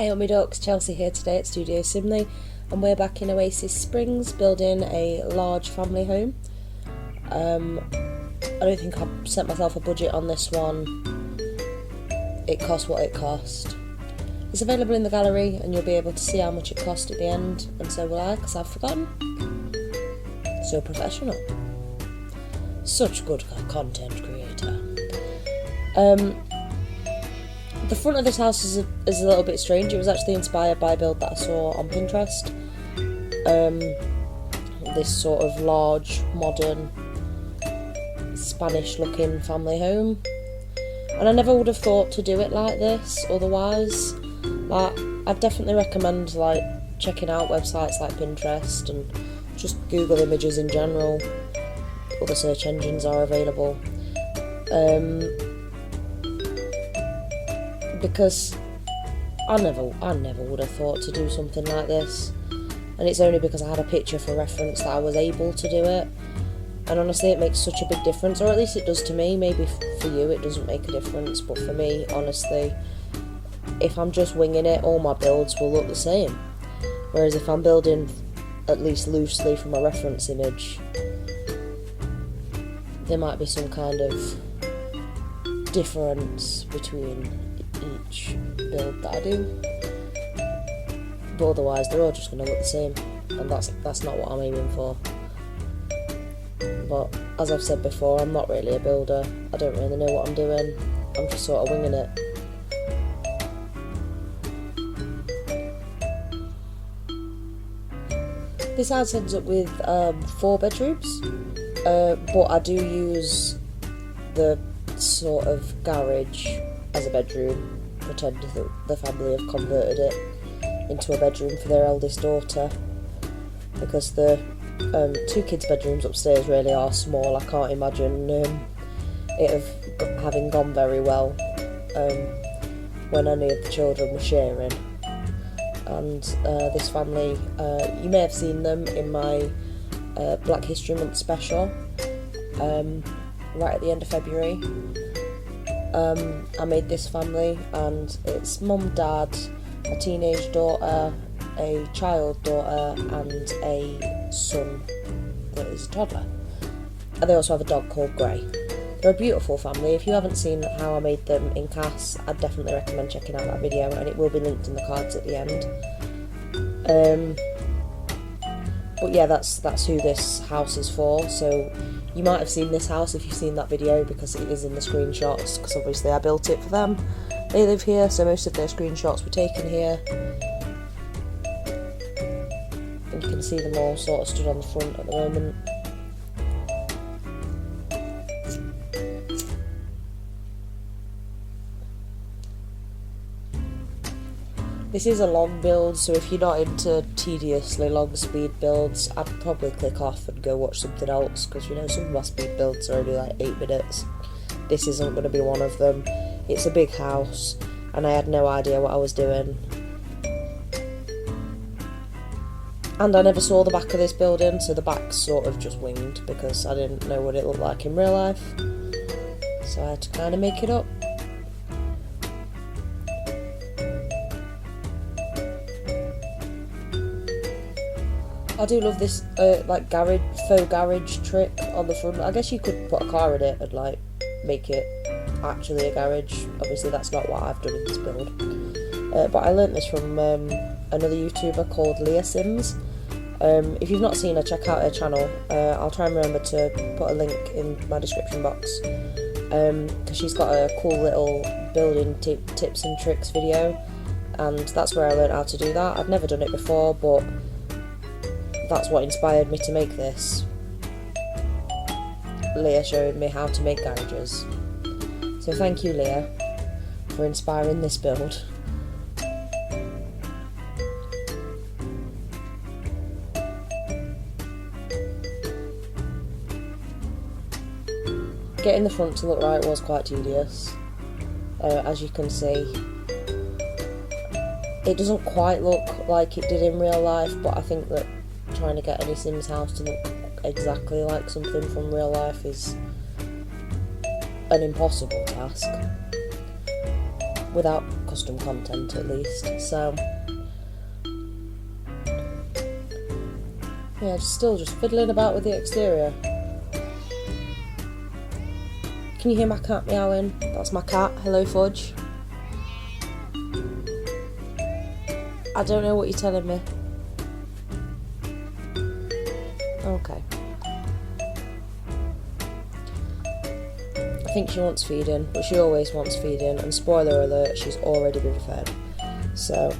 Hey up my ducks, Chelsea here today at Studio Simley, and we're back in Oasis Springs building a large family home. I don't think I've set myself a budget on this one. It cost what it cost. It's available in the gallery and you'll be able to see how much it cost at the end, and so will I, because I've forgotten. So professional. Such good content creator. The front of this house is a little bit strange. It was actually inspired by a build that I saw on Pinterest. This sort of large, modern, Spanish-looking family home. And I never would have thought to do it like this otherwise. Like, I'd definitely recommend checking out websites like Pinterest and just Google images in general. Other search engines are available. Because I never would have thought to do something like this, and it's only because I had a picture for reference that I was able to do it. And honestly, it makes such a big difference, or at least it does to me. Maybe for you it doesn't make a difference, but for me, honestly, if I'm just winging it, all my builds will look the same. Whereas if I'm building at least loosely from a reference image, there might be some kind of difference between each build that I do, but otherwise they're all just going to look the same, and that's not what I'm aiming for. But as I've said before, I'm not really a builder. I don't really know what I'm doing. I'm just sort of winging it. This house ends up with 4 bedrooms, but I do use the sort of garage as a bedroom, pretend that the family have converted it into a bedroom for their eldest daughter, because the 2 kids' bedrooms upstairs really are small. I can't imagine it having gone very well when any of the children were sharing. And this family, you may have seen them in my Black History Month special right at the end of February. I made this family, and it's mum, dad, a teenage daughter, a child daughter, and a son that is a toddler. And they also have a dog called Grey. They're a beautiful family. If you haven't seen how I made them in CAS, I'd definitely recommend checking out that video, and it will be linked in the cards at the end. But yeah, that's who this house is for. So you might have seen this house if you've seen that video, because it is in the screenshots, because obviously I built it for them. They live here, so most of their screenshots were taken here. And you can see them all sort of stood on the front at the moment. This is a long build, so if you're not into tediously long speed builds, I'd probably click off and go watch something else, because some of my speed builds are only like 8 minutes. This isn't going to be one of them. It's a big house, and I had no idea what I was doing. And I never saw the back of this building, so the back's sort of just winged, because I didn't know what it looked like in real life. So I had to kind of make it up. I do love this faux garage trick on the front. I guess you could put a car in it and make it actually a garage. Obviously that's not what I've done in this build. But I learnt this from another YouTuber called Leah Sims. If you've not seen her, check out her channel. I'll try and remember to put a link in my description box, because she's got a cool little building tips and tricks video, and that's where I learnt how to do that. I've never done it before, but that's what inspired me to make this. Leah showed me how to make garages. So thank you, Leah, for inspiring this build. Getting the front to look right was quite tedious, as you can see. It doesn't quite look like it did in real life, but I think that trying to get any Sims house to look exactly like something from real life is an impossible task. without custom content at least. So yeah, still just fiddling about with the exterior. Can you hear my cat meowing? That's my cat. Hello, Fudge. I don't know what you're telling me. Okay. I think she wants feeding, but she always wants feeding, and spoiler alert, she's already been fed. So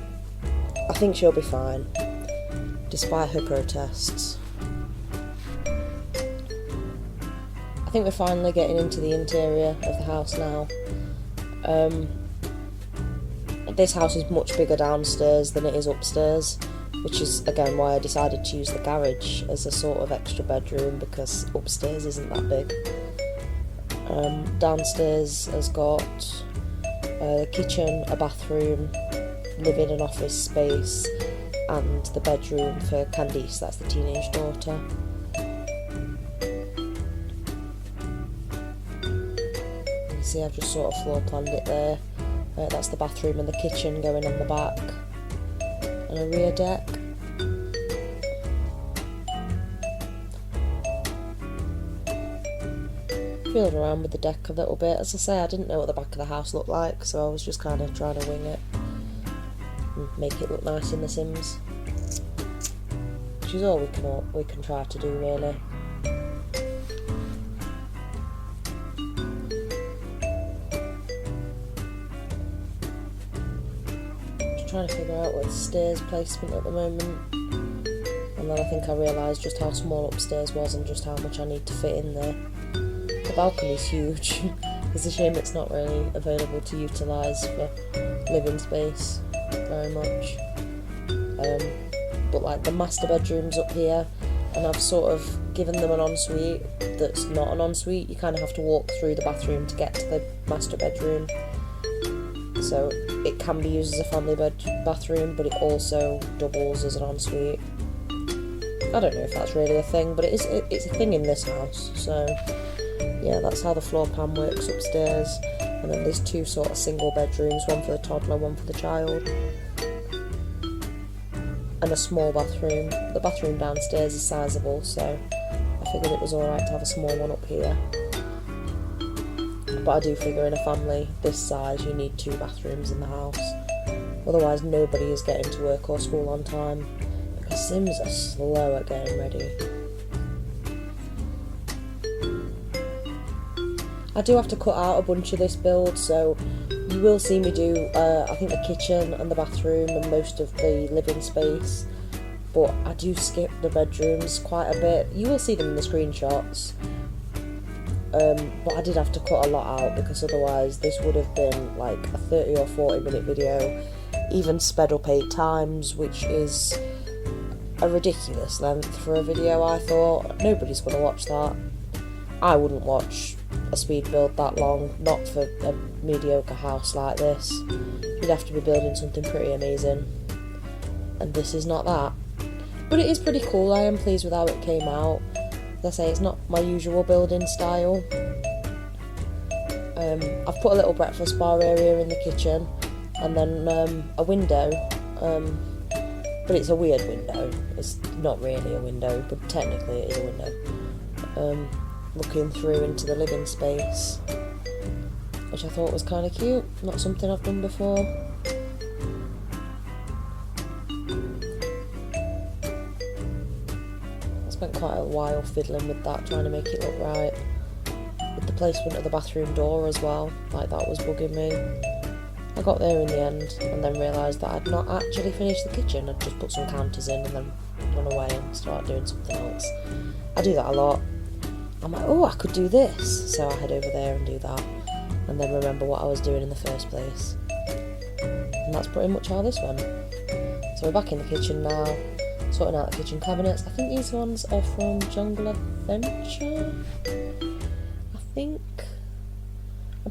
I think she'll be fine, despite her protests. I think we're finally getting into the interior of the house now. This house is much bigger downstairs than it is upstairs, which is again why I decided to use the garage as a sort of extra bedroom, because upstairs isn't that big. Downstairs has got a kitchen, a bathroom, living and office space, and the bedroom for Candice, that's the teenage daughter. You can see I've just sort of floor planned it there. That's the bathroom and the kitchen going on the back, and a rear deck. Feeling around with the deck a little bit. As I say, I didn't know what the back of the house looked like, so I was just kind of trying to wing it and make it look nice in The Sims, which is all we can try to do, really. Just trying to figure out what the stairs placement at the moment, and then I think I realised just how small upstairs was and just how much I need to fit in there. The balcony's huge. It's a shame it's not really available to utilise for living space very much. But like the master bedroom's up here, and I've sort of given them an ensuite that's not an ensuite. You kind of have to walk through the bathroom to get to the master bedroom. So it can be used as a family bathroom, but it also doubles as an ensuite. I don't know if that's really a thing, but it's a thing in this house. So yeah, that's how the floor plan works upstairs. And then there's two sort of single bedrooms, one for the toddler, one for the child, and a small bathroom. The bathroom downstairs is sizable, so I figured it was alright to have a small one up here. But I do figure in a family this size you need two bathrooms in the house, otherwise nobody is getting to work or school on time, because Sims are slow at getting ready. I do have to cut out a bunch of this build, so you will see me do, I think the kitchen and the bathroom and most of the living space, but I do skip the bedrooms quite a bit. You will see them in the screenshots, but I did have to cut a lot out, because otherwise this would have been like a 30 or 40 minute video, even sped up 8 times, which is a ridiculous length for a video, I thought. Nobody's going to watch that. I wouldn't watch a speed build that long, not for a mediocre house like this. You'd have to be building something pretty amazing, and this is not that. But it is pretty cool. I am pleased with how it came out. As I say, it's not my usual building style. I've put a little breakfast bar area in the kitchen, and then a window, but it's a weird window. It's not really a window, but technically it is a window. Looking through into the living space, which I thought was kind of cute, not something I've done before. I spent quite a while fiddling with that, trying to make it look right, with the placement of the bathroom door as well, like that was bugging me. I got there in the end, and then realised that I'd not actually finished the kitchen. I'd just put some counters in and then run away and start doing something else. I do that a lot. I'm like, oh, I could do this, so I head over there and do that, and then remember what I was doing in the first place. And that's pretty much how this went. So we're back in the kitchen now, sorting out the kitchen cabinets. I think these ones are from Jungle Adventure, I'm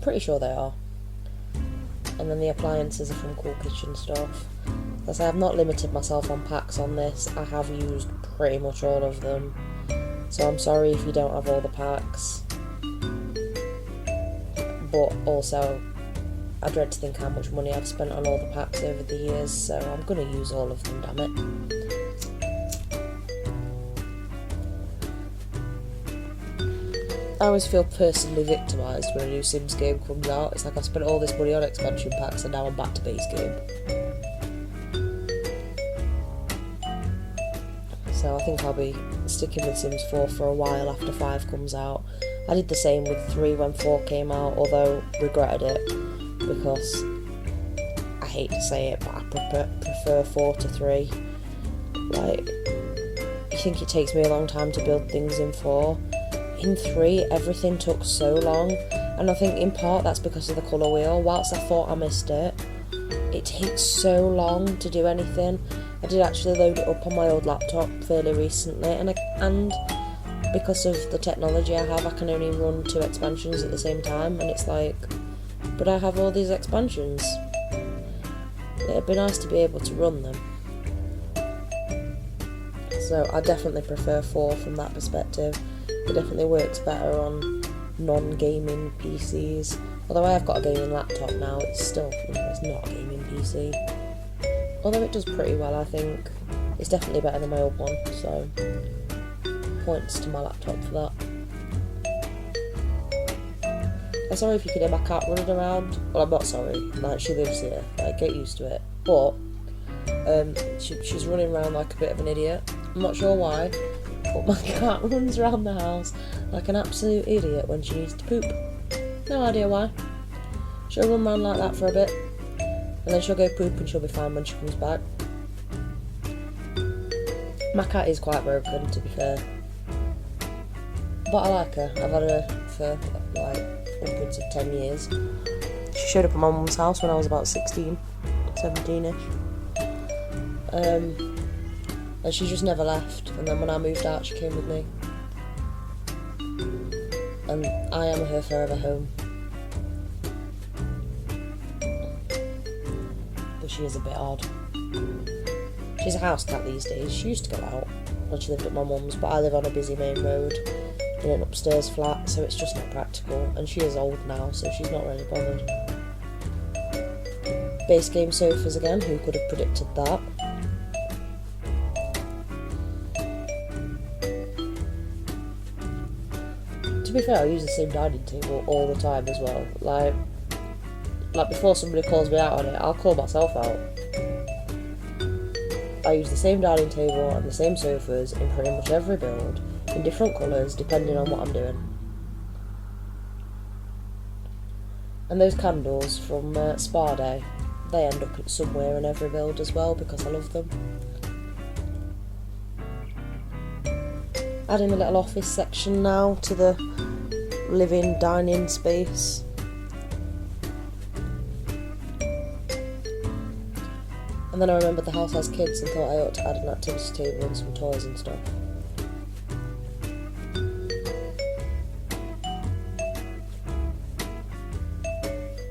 pretty sure they are. And then the appliances are from Cool Kitchen Stuff. As I have not limited myself on packs on this, I have used pretty much all of them. So I'm sorry if you don't have all the packs, but also I dread to think how much money I've spent on all the packs over the years, so I'm going to use all of them, damn it. I always feel personally victimised when a new Sims game comes out. It's like I've spent all this money on expansion packs and now I'm back to base game. So I think I'll be sticking with Sims 4 for a while after 5 comes out. I did the same with 3 when 4 came out, although regretted it because I hate to say it, but I prefer 4 to 3. Like, I think it takes me a long time to build things in 4. In 3, everything took so long, and I think in part that's because of the colour wheel. Whilst I thought I missed it, it takes so long to do anything. I did actually load it up on my old laptop fairly recently, and because of the technology I have, I can only run 2 expansions at the same time, and it's like, but I have all these expansions. It'd be nice to be able to run them. So I definitely prefer 4 from that perspective. It definitely works better on non-gaming PCs. Although I have got a gaming laptop now, it's still, it's not a gaming PC. Although it does pretty well, I think. It's definitely better than my old one, so points to my laptop for that. I'm sorry if you can hear my cat running around. Well, I'm not sorry, like, she lives here, like, get used to it. But she's running around like a bit of an idiot. I'm not sure why, but my cat runs around the house like an absolute idiot when she needs to poop. No idea why. She'll run around like that for a bit, and then she'll go poop and she'll be fine when she comes back. My cat is quite broken, to be fair, but I like her. I've had her for like upwards of 10 years. She showed up at my mum's house when I was about 16, 17ish. And she just never left, and then when I moved out she came with me. And I am her forever home. But she is a bit odd. She's a house cat these days. She used to go out when she lived at my mum's, but I live on a busy main road in an upstairs flat, so it's just not practical, and she is old now, so she's not really bothered. Base game sofas again, who could have predicted that? To be fair, I use the same dining table all the time as well. Like before somebody calls me out on it, I'll call myself out. I use the same dining table and the same sofas in pretty much every build, in different colours depending on what I'm doing. And those candles from Spa Day, they end up somewhere in every build as well because I love them. Adding a little office section now to the living dining space. And then I remembered the house has kids and thought I ought to add an activity table and some toys and stuff.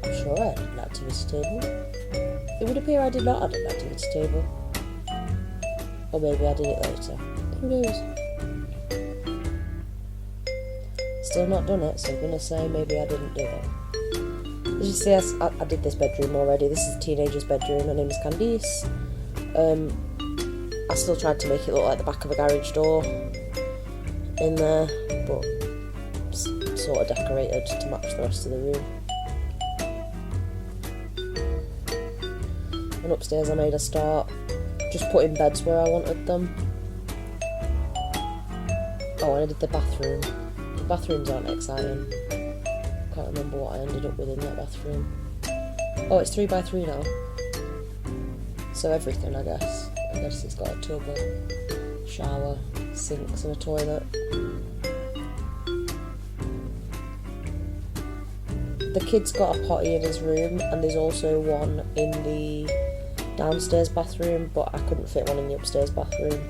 I'm sure I added an activity table. It would appear I did not add an activity table. Or maybe I did it later. Who knows? Still not done it, so I'm going to say maybe I didn't do it. As you see, I did this bedroom already. This is the teenager's bedroom. Her name is Candice. I still tried to make it look like the back of a garage door in there, but sort of decorated to match the rest of the room. And upstairs I made a start just putting beds where I wanted them. Oh, and I did the bathroom. The bathrooms aren't exciting. Can't remember what I ended up with in that bathroom. Oh, it's 3x3 now. So everything, I guess. I guess it's got a tub, a shower, sinks and a toilet. The kid's got a potty in his room, and there's also one in the downstairs bathroom, but I couldn't fit one in the upstairs bathroom.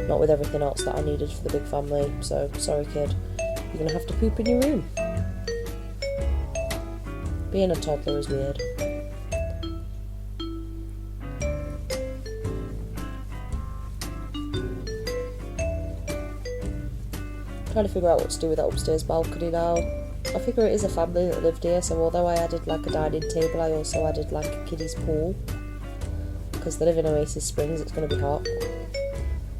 Not with everything else that I needed for the big family, so sorry kid, you're going to have to poop in your room. Being a toddler is weird. Trying to figure out what to do with that upstairs balcony now. I figure it is a family that lived here, so although I added like a dining table, I also added like a kiddie's pool. Because they live in Oasis Springs, it's going to be hot.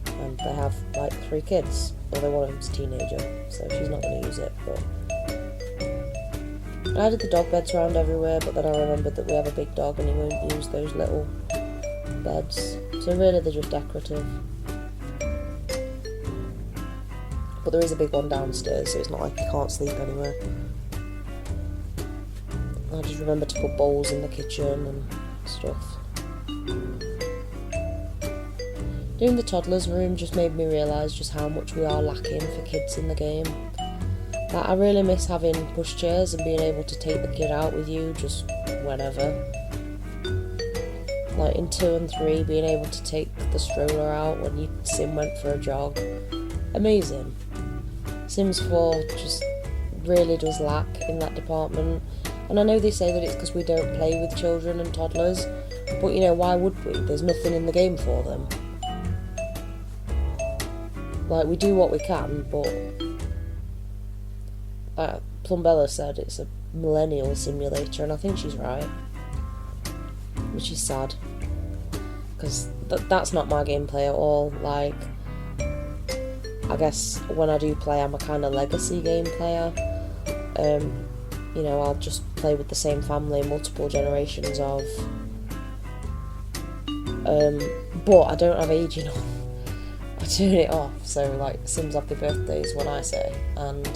And they have like 3 kids, although one of them's a teenager, so she's not going to use it, but... I added the dog beds around everywhere, but then I remembered that we have a big dog and he won't use those little beds. So really they're just decorative. But there is a big one downstairs, so it's not like you can't sleep anywhere. I just remember to put bowls in the kitchen and stuff. Doing the toddlers room just made me realise just how much we are lacking for kids in the game. Like, I really miss having pushchairs and being able to take the kid out with you just whenever. Like in 2 and 3, being able to take the stroller out when Sim went for a jog. Amazing. Sims 4 just really does lack in that department. And I know they say that it's because we don't play with children and toddlers, but you know, why would we? There's nothing in the game for them. Like, we do what we can, but Plumbella said it's a millennial simulator, and I think she's right. Which is sad, because that's not my gameplay at all. Like, I guess when I do play, I'm a kind of legacy game player. You know, I'll just play with the same family multiple generations of. But I don't have aging on. I turn it off, so like Sims Happy Birthday is what I say, and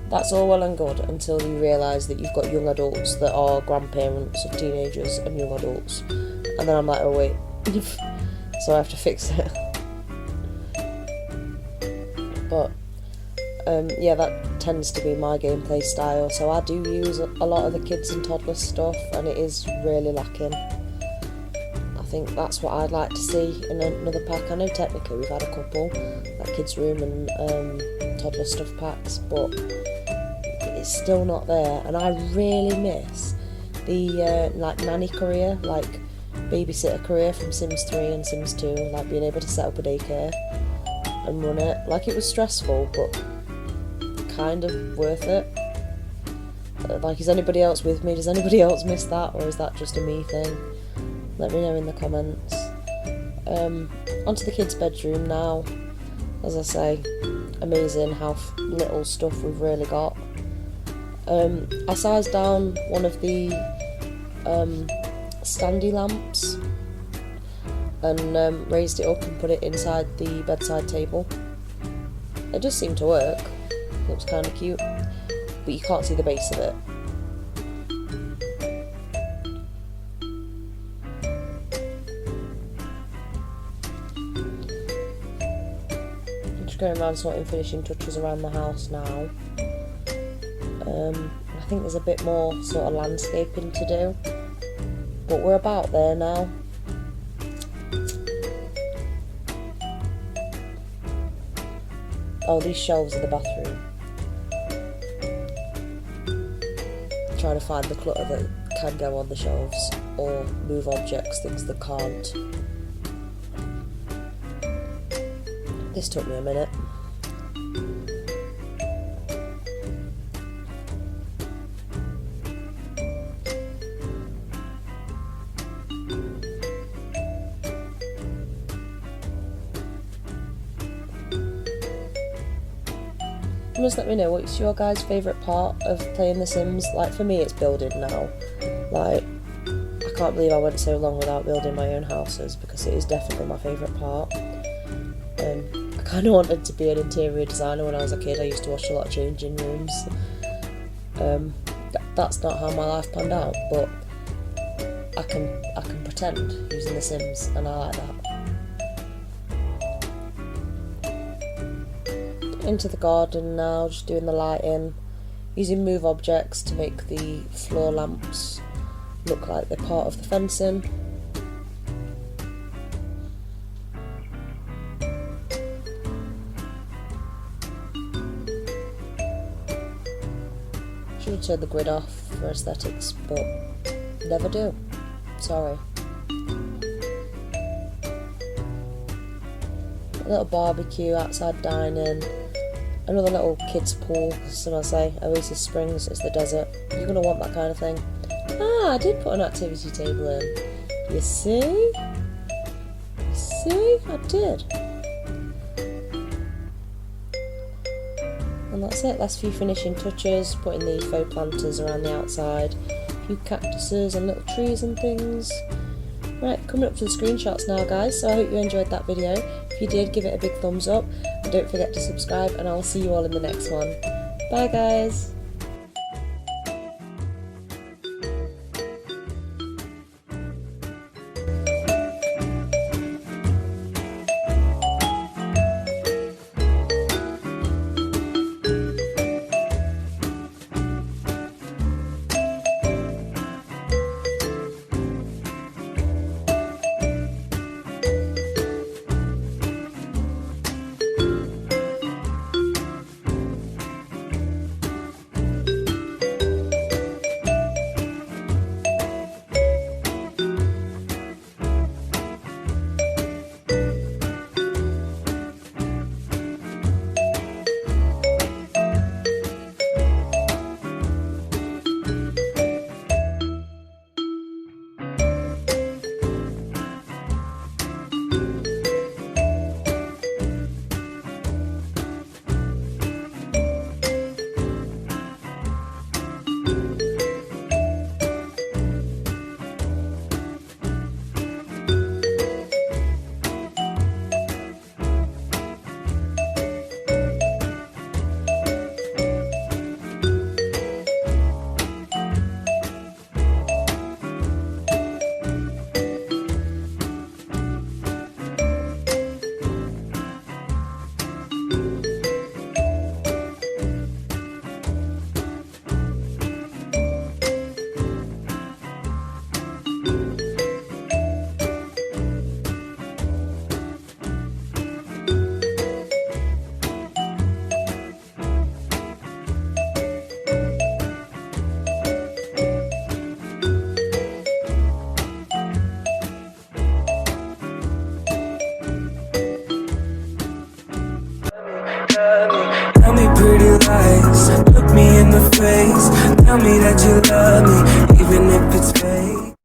that's all well and good until you realise that you've got young adults that are grandparents of teenagers and young adults, and then I'm like, oh wait, so I have to fix it. But yeah, that tends to be my gameplay style, so I do use a lot of the kids and toddlers stuff, and it is really lacking. I think that's what I'd like to see in another pack. I know technically we've had a couple, like kids room and toddler stuff packs, but it's still not there. And I really miss the like nanny career, like babysitter career from Sims 3 and Sims 2, like being able to set up a daycare and run it. Like, it was stressful, but kind of worth it. Like, is anybody else with me? Does anybody else miss that, or is that just a me thing? Let me know in the comments. Onto the kids' bedroom now. As I say, amazing how little stuff we've really got. I sized down one of the standy lamps and raised it up and put it inside the bedside table. It does seem to work. Looks kind of cute, but you can't see the base of it. Going around sorting finishing touches around the house now. I think there's a bit more sort of landscaping to do, but we're about there now. Oh, these shelves are the bathroom. Trying to find the clutter that can go on the shelves, or move objects, things that can't. This took me a minute. Just let me know, what's your guys' favourite part of playing The Sims? Like, for me it's building now. Like, I can't believe I went so long without building my own houses, because it is definitely my favourite part. I kind of wanted to be an interior designer when I was a kid. I used to watch a lot of changing rooms. That's not how my life panned out, but I can pretend using The Sims, and I like that. Into the garden now, just doing the lighting, using move objects to make the floor lamps look like they're part of the fencing. Should have turned the grid off for aesthetics, but never do. Sorry. A little barbecue, outside dining. another little kids pool, some I say, Oasis Springs, it's the desert. You're going to want that kind of thing. Ah, I did put an activity table in. You see? You see? I did. And that's it, last few finishing touches, putting the faux planters around the outside, a few cactuses and little trees and things. Right, coming up to the screenshots now guys, so I hope you enjoyed that video. If you did, give it a big thumbs up, and don't forget to subscribe, and I'll see you all in the next one. Bye guys! Tell me pretty lies, look me in the face. Tell me that you love me, even if it's fake.